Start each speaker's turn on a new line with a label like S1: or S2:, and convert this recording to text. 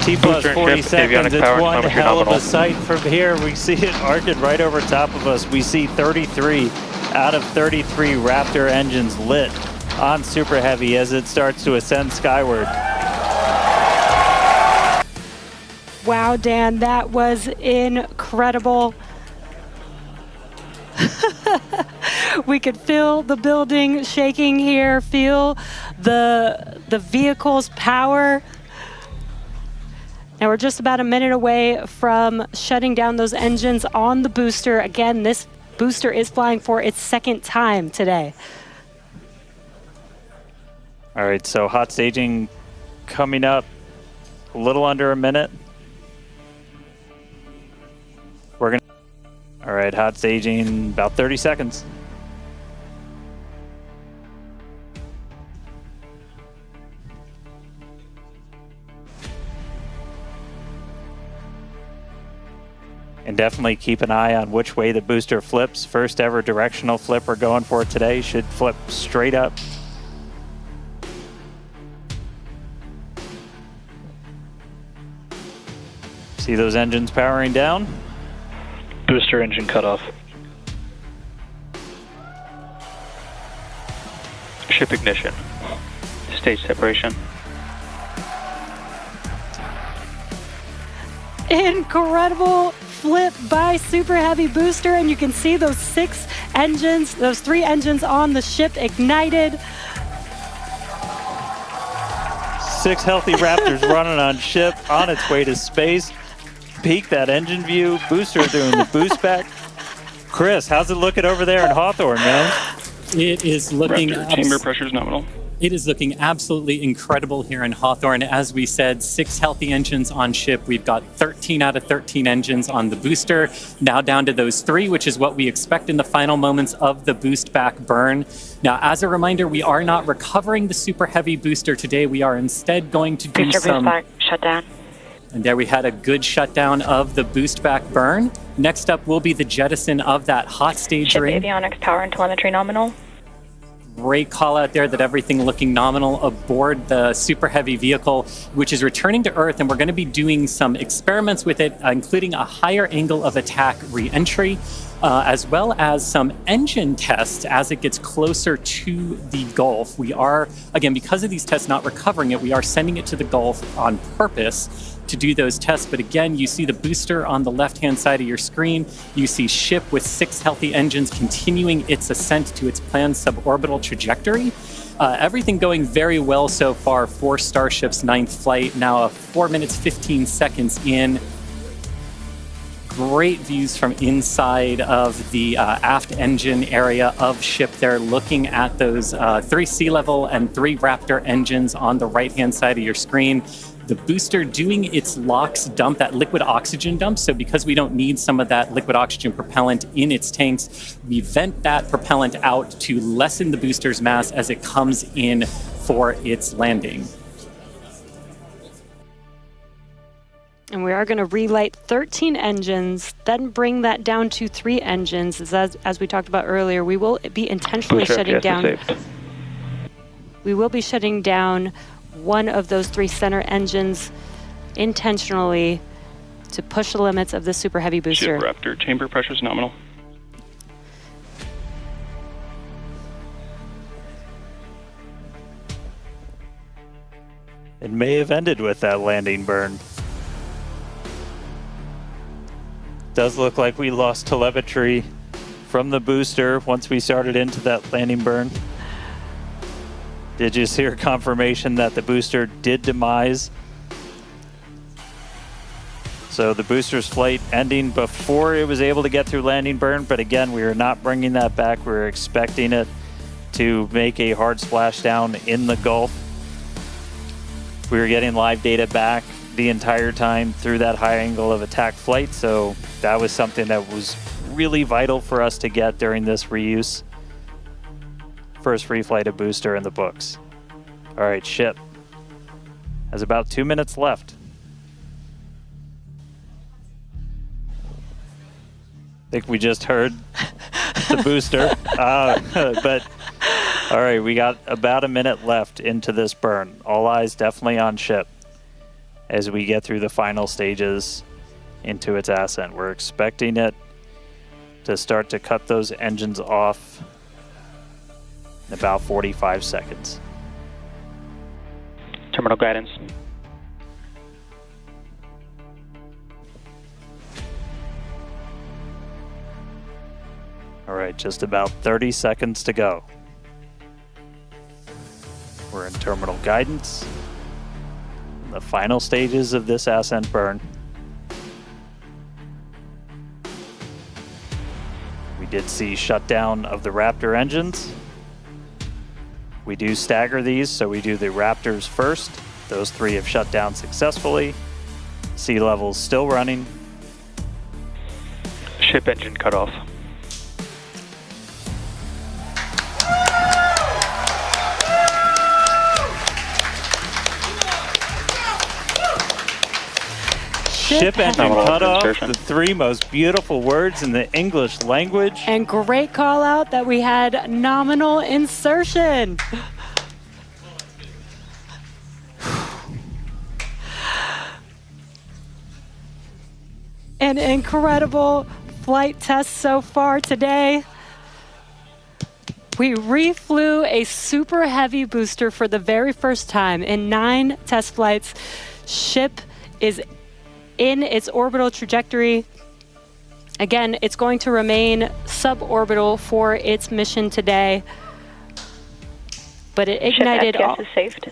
S1: T plus 40 seconds, it's one hell of
S2: nominal.
S1: a sight from here. We see it arcing right over top of us. We see 33 out of 33 Raptor engines lit on Super Heavy as it starts to ascend skyward.
S3: Wow, Dan, that was incredible. We could feel the building shaking here, feel the vehicle's power. Now we're just about a minute away from shutting down those engines on the booster. Again, this booster is flying for its second time today.
S1: All right, so hot staging coming up a little under a minute. All right, hot staging about 30 seconds. And definitely keep an eye on which way the booster flips. First ever directional flip we're going for today should flip straight up. See those engines powering down?
S2: Booster engine cutoff. Ship ignition. Stage separation.
S3: Incredible flip by Super Heavy booster, and you can see those 6 engines, those 3 engines on the ship ignited.
S1: 6 healthy Raptors running on ship on its way to space. Peek that engine view. Booster doing the boost back. Chris, how's it looking over there in Hawthorne, man?
S4: It is looking...
S2: Chamber pressure is nominal.
S4: It is looking absolutely incredible here in Hawthorne. As we said, 6 healthy engines on ship. We've got 13 out of 13 engines on the booster. Now down to those 3, which is what we expect in the final moments of the boost back burn. Now, as a reminder, we are not recovering the Super Heavy booster today. We are instead going to do
S5: booster
S4: some...
S5: boost back, shut down.
S4: And there we had a good shutdown of the boost back burn. Next up will be the jettison of that hot stage
S5: Ship
S4: ring.
S5: avionics, power and telemetry nominal.
S4: Great call out there that everything looking nominal aboard the Super Heavy vehicle, which is returning to Earth, and we're going to be doing some experiments with it, including a higher angle of attack re-entry, as well as some engine tests as it gets closer to the Gulf. We are, again, because of these tests not recovering it, we are sending it to the Gulf on purpose to do those tests. But again, you see the booster on the left-hand side of your screen. You see ship with 6 healthy engines continuing its ascent to its planned suborbital trajectory. Everything going very well so far for Starship's 9th flight. Now 4 minutes, 15 seconds in. Great views from inside of the aft engine area of ship there, looking at those 3 sea level and 3 Raptor engines on the right-hand side of your screen. The booster doing its LOX dump, that liquid oxygen dump. So because we don't need some of that liquid oxygen propellant in its tanks, we vent that propellant out to lessen the booster's mass as it comes in for its landing.
S3: And we are going to relight 13 engines, then bring that down to 3 engines. As we talked about earlier, we will be intentionally shutting down. We will be shutting down one of those 3 center engines intentionally to push the limits of the Super Heavy booster.
S2: Ship Raptor, chamber pressure is nominal.
S1: It may have ended with that landing burn. Does look like we lost telemetry from the booster once we started into that landing burn. Did you hear confirmation that the booster did demise? So the booster's flight ending before it was able to get through landing burn, but again, we are not bringing that back. We're expecting it to make a hard splashdown in the Gulf. We were getting live data back the entire time through that high angle of attack flight, so that was something that was really vital for us to get during this reuse. First free flight of booster in the books. All right, ship has about 2 minutes left. I think we just heard the booster, but all right, we got about a minute left into this burn. All eyes definitely on ship. as we get through the final stages into its ascent. We're expecting it to start to cut those engines off in about 45 seconds.
S2: Terminal guidance.
S1: All right, just about 30 seconds to go. We're in terminal guidance. The final stages of this ascent burn. We did see shutdown of the Raptor engines. We do stagger these, so we do the Raptors first. Those 3 have shut down successfully. Sea level's still running.
S2: Ship engine cutoff.
S1: Ship engine
S2: Nominal
S1: cutoff,
S2: insertion.
S1: the 3 most beautiful words in the English language.
S3: And great call out that we had nominal insertion. An incredible flight test so far today. We reflew a super heavy booster for the very first time in 9 test flights. Ship is in its orbital trajectory. Again, it's going to remain suborbital for its mission today. But it ignited
S5: Ship FPS is saved.